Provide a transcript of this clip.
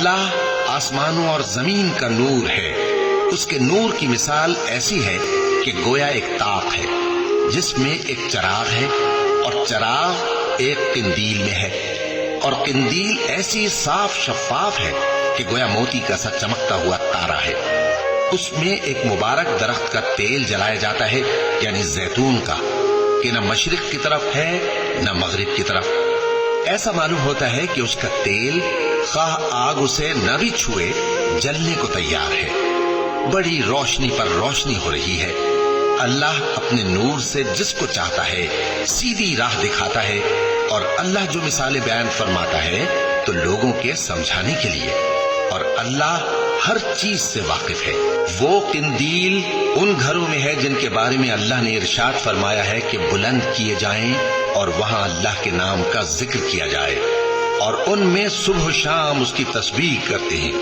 اللہ آسمانوں اور زمین کا نور ہے۔ اس کے نور کی مثال ایسی ہے کہ گویا ایک طاق ہے جس میں ایک چراغ ہے، اور چراغ ایک قندیل میں ہے، اور قندیل ایسی صاف شفاف ہے کہ گویا موتی کا سا چمکتا ہوا تارا ہے۔ اس میں ایک مبارک درخت کا تیل جلایا جاتا ہے، یعنی زیتون کا، کہ نہ مشرق کی طرف ہے نہ مغرب کی طرف۔ ایسا معلوم ہوتا ہے کہ اس کا تیل خواہ آگ اسے نہ بھی چھوئے جلنے کو تیار ہے۔ بڑی روشنی پر روشنی ہو رہی ہے۔ اللہ اپنے نور سے جس کو چاہتا ہے سیدھی راہ دکھاتا ہے، اور اللہ جو مثالیں بیان فرماتا ہے تو لوگوں کے سمجھانے کے لیے، اور اللہ ہر چیز سے واقف ہے۔ وہ قندیل ان گھروں میں ہے جن کے بارے میں اللہ نے ارشاد فرمایا ہے کہ بلند کیے جائیں اور وہاں اللہ کے نام کا ذکر کیا جائے، اور ان میں صبح و شام اس کی تسبیح کرتے ہیں۔